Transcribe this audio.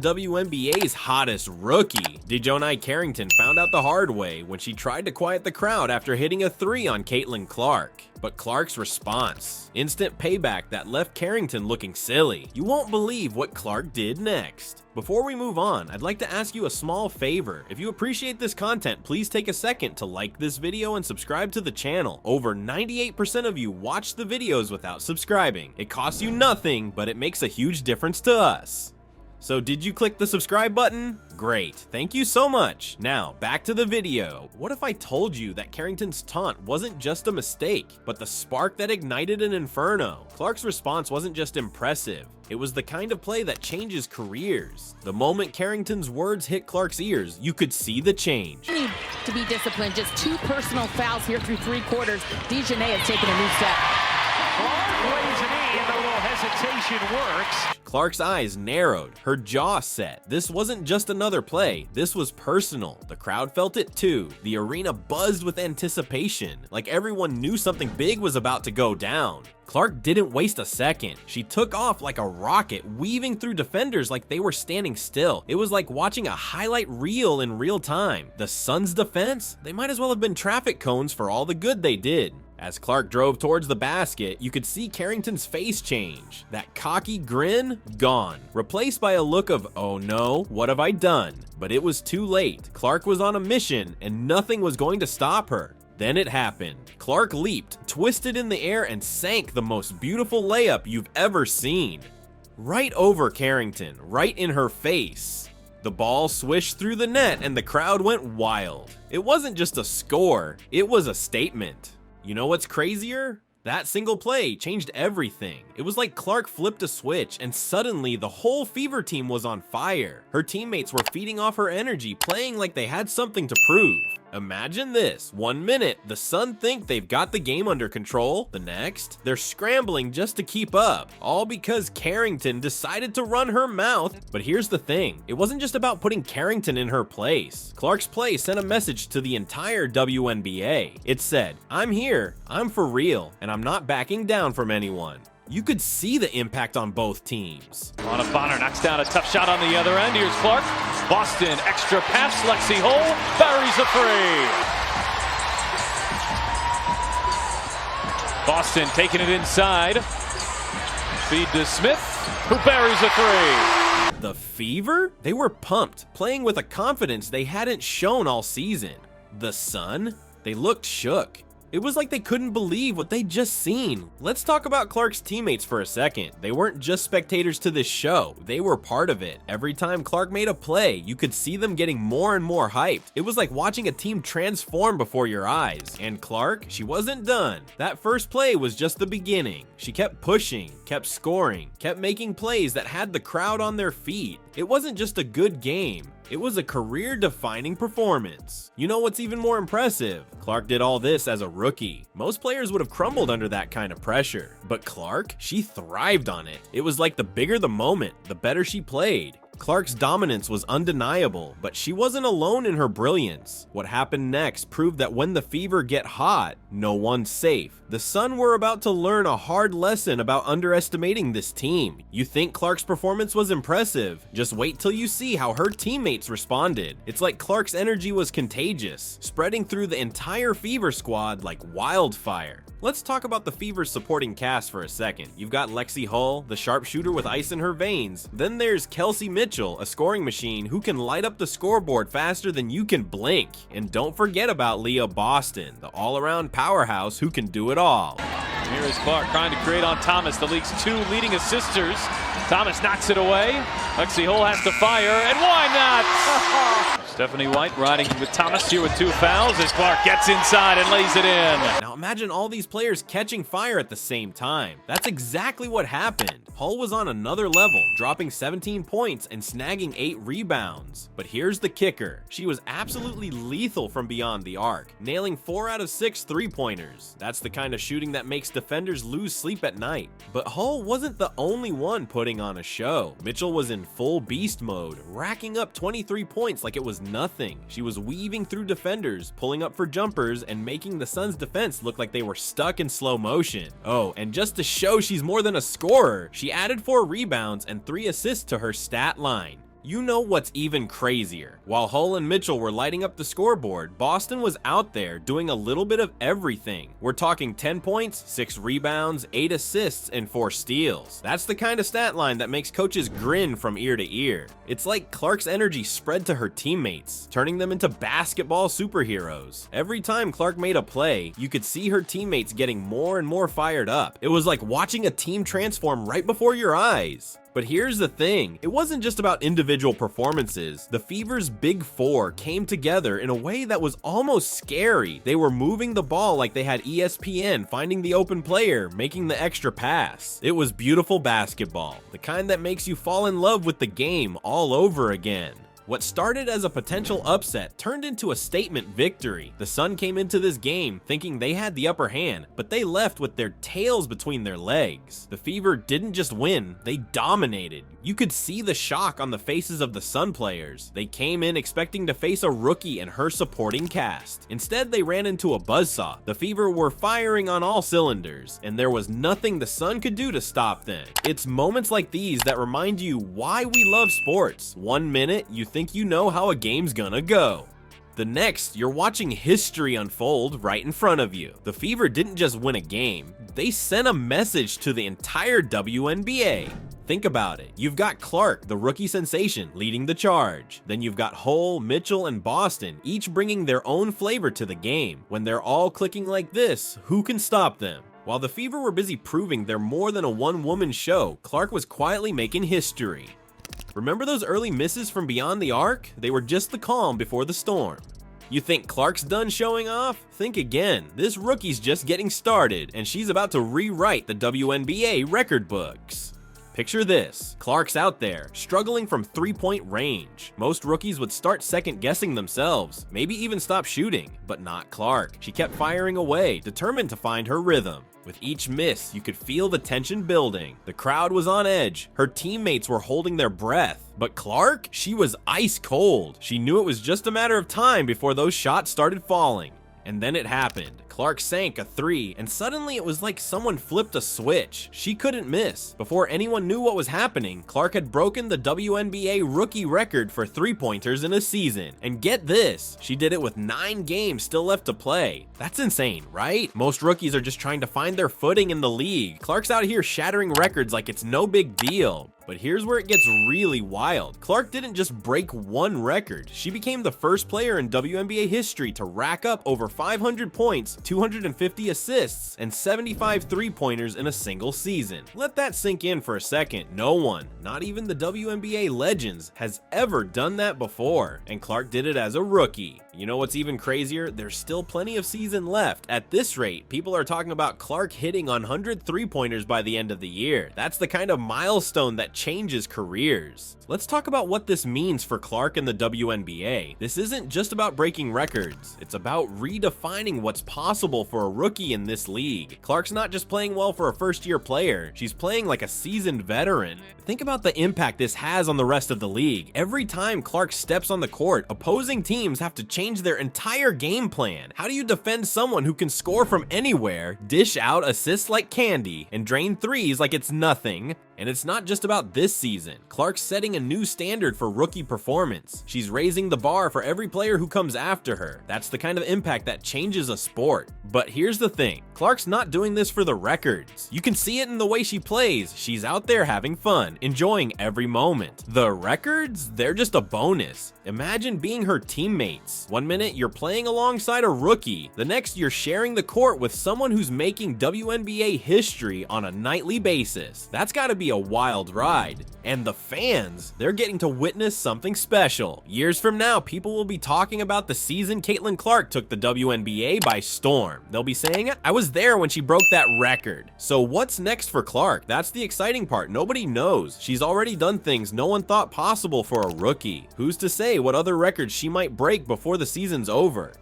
WNBA's hottest rookie, DiJonai Carrington, found out the hard way when she tried to quiet the crowd after hitting a 3 on Caitlin Clark. But Clark's response, instant payback that left Carrington looking silly. You won't believe what Clark did next. Before we move on, I'd like to ask you a small favor. If you appreciate this content, please take a second to like this video and subscribe to the channel. Over 98% of you watch the videos without subscribing. It costs you nothing, but it makes a huge difference to us. So did you click the subscribe button? Great, thank you so much. Now, back to the video. What if I told you that Carrington's taunt wasn't just a mistake, but the spark that ignited an inferno? Clark's response wasn't just impressive, it was the kind of play that changes careers. The moment Carrington's words hit Clark's ears, you could see the change. Need to be disciplined, just 2 personal fouls here through 3 quarters. DiJonai has taken a new step. Clark lays it in, the little hesitation works. Clark's eyes narrowed, her jaw set. This wasn't just another play, this was personal. The crowd felt it too. The arena buzzed with anticipation, like everyone knew something big was about to go down. Clark didn't waste a second. She took off like a rocket, weaving through defenders like they were standing still. It was like watching a highlight reel in real time. The Suns' defense? They might as well have been traffic cones for all the good they did. As Clark drove towards the basket, you could see Carrington's face change. That cocky grin, gone. Replaced by a look of, oh no, what have I done? But it was too late. Clark was on a mission, and nothing was going to stop her. Then it happened. Clark leaped, twisted in the air, and sank the most beautiful layup you've ever seen. Right over Carrington, right in her face. The ball swished through the net, and the crowd went wild. It wasn't just a score, it was a statement. You know what's crazier? That single play changed everything. It was like Clark flipped a switch and suddenly the whole Fever team was on fire. Her teammates were feeding off her energy, playing like they had something to prove. Imagine this, 1 minute, the Sun think they've got the game under control. The next, they're scrambling just to keep up, all because Carrington decided to run her mouth. But here's the thing, it wasn't just about putting Carrington in her place. Clark's play sent a message to the entire WNBA. It said, I'm here, I'm for real, and I'm not backing down from anyone. You could see the impact on both teams. Bonner knocks down a tough shot on the other end. Here's Clark. Boston, extra pass, Lexie hole, buries a 3. Boston taking it inside. Feed to Smith, who buries a 3. The Fever? They were pumped, playing with a confidence they hadn't shown all season. The Sun? They looked shook. It was like they couldn't believe what they'd just seen. Let's talk about Clark's teammates for a second. They weren't just spectators to this show, they were part of it. Every time Clark made a play, you could see them getting more and more hyped. It was like watching a team transform before your eyes. And Clark, she wasn't done. That first play was just the beginning. She kept pushing, kept scoring, kept making plays that had the crowd on their feet. It wasn't just a good game. It was a career-defining performance. You know what's even more impressive? Clark did all this as a rookie. Most players would have crumbled under that kind of pressure. But Clark, she thrived on it. It was like the bigger the moment, the better she played. Clark's dominance was undeniable, but she wasn't alone in her brilliance. What happened next proved that when the Fever get hot, no one's safe. The Sun were about to learn a hard lesson about underestimating this team. You think Clark's performance was impressive? Just wait till you see how her teammates responded. It's like Clark's energy was contagious, spreading through the entire Fever squad like wildfire. Let's talk about the Fever's supporting cast for a second. You've got Lexie Hull, the sharpshooter with ice in her veins. Then there's Kelsey Mitchell, a scoring machine who can light up the scoreboard faster than you can blink. And don't forget about Leah Boston, the all-around powerhouse who can do it all. Here is Clark trying to create on Thomas, the league's 2 leading assisters. Thomas knocks it away. Lexie Hull has to fire, and why not? Stephanie White riding with Thomas here with 2 fouls as Clark gets inside and lays it in. Now imagine all these players catching fire at the same time. That's exactly what happened. Hull was on another level, dropping 17 points and snagging 8 rebounds. But here's the kicker. She was absolutely lethal from beyond the arc, nailing 4 out of 6 3-pointers. That's the kind of shooting that makes defenders lose sleep at night. But Hull wasn't the only one putting on a show. Mitchell was in full beast mode, racking up 23 points like it was nothing. She was weaving through defenders, pulling up for jumpers, and making the Suns' defense look like they were stuck in slow motion. Oh, and just to show she's more than a scorer, she added 4 rebounds and 3 assists to her stat line. You know what's even crazier? While Hull and Mitchell were lighting up the scoreboard, Boston was out there doing a little bit of everything. We're talking 10 points, 6 rebounds, 8 assists, and 4 steals. That's the kind of stat line that makes coaches grin from ear to ear. It's like Clark's energy spread to her teammates, turning them into basketball superheroes. Every time Clark made a play, you could see her teammates getting more and more fired up. It was like watching a team transform right before your eyes. But here's the thing, it wasn't just about individual performances. The Fever's Big Four came together in a way that was almost scary. They were moving the ball like they had ESPN, finding the open player, making the extra pass. It was beautiful basketball, the kind that makes you fall in love with the game all over again. What started as a potential upset turned into a statement victory. The Sun came into this game thinking they had the upper hand, but they left with their tails between their legs. The Fever didn't just win, they dominated. You could see the shock on the faces of the Sun players. They came in expecting to face a rookie and her supporting cast. Instead, they ran into a buzzsaw. The Fever were firing on all cylinders, and there was nothing the Sun could do to stop them. It's moments like these that remind you why we love sports. 1 minute, you think you know how a game's gonna go. The next, you're watching history unfold right in front of you. The Fever didn't just win a game, they sent a message to the entire WNBA. Think about it. You've got Clark, the rookie sensation, leading the charge. Then you've got Hull, Mitchell, and Boston, each bringing their own flavor to the game. When they're all clicking like this, who can stop them? While the Fever were busy proving they're more than a one-woman show, Clark was quietly making history. Remember those early misses from beyond the arc? They were just the calm before the storm. You think Clark's done showing off? Think again. This rookie's just getting started, and she's about to rewrite the WNBA record books. Picture this, Clark's out there, struggling from 3-point range. Most rookies would start second-guessing themselves, maybe even stop shooting, but not Clark. She kept firing away, determined to find her rhythm. With each miss, you could feel the tension building. The crowd was on edge. Her teammates were holding their breath. But Clark? She was ice cold. She knew it was just a matter of time before those shots started falling. And then it happened. Clark sank a 3, and suddenly it was like someone flipped a switch. She couldn't miss. Before anyone knew what was happening, Clark had broken the WNBA rookie record for 3-pointers in a season. And get this, she did it with 9 games still left to play. That's insane, right? Most rookies are just trying to find their footing in the league. Clark's out here shattering records like it's no big deal. But here's where it gets really wild. Clark didn't just break one record. She became the first player in WNBA history to rack up over 500 points, 250 assists, and 75 3-pointers in a single season. Let that sink in for a second. No one, not even the WNBA legends, has ever done that before. And Clark did it as a rookie. You know what's even crazier? There's still plenty of season left. At this rate, people are talking about Clark hitting 100 3-pointers by the end of the year. That's the kind of milestone that changes careers. Let's talk about what this means for Clark and the WNBA. This isn't just about breaking records. It's about redefining what's possible for a rookie in this league. Clark's not just playing well for a first-year player. She's playing like a seasoned veteran. Think about the impact this has on the rest of the league. Every time Clark steps on the court, opposing teams have to change their entire game plan. How do you defend someone who can score from anywhere, dish out assists like candy, and drain threes like it's nothing? And it's not just about this season. Clark's setting a new standard for rookie performance. She's raising the bar for every player who comes after her. That's the kind of impact that changes a sport. But here's the thing, Clark's not doing this for the records. You can see it in the way she plays. She's out there having fun, enjoying every moment. The records? They're just a bonus. Imagine being her teammates. 1 minute you're playing alongside a rookie. The next you're sharing the court with someone who's making WNBA history on a nightly basis. That's gotta be a wild ride. And the fans, they're getting to witness something special. Years from now, people will be talking about the season Caitlin Clark took the WNBA by storm. They'll be saying, I was there when she broke that record. So what's next for Clark? That's the exciting part. Nobody knows. She's already done things no one thought possible for a rookie. Who's to say what other records she might break before the season's over?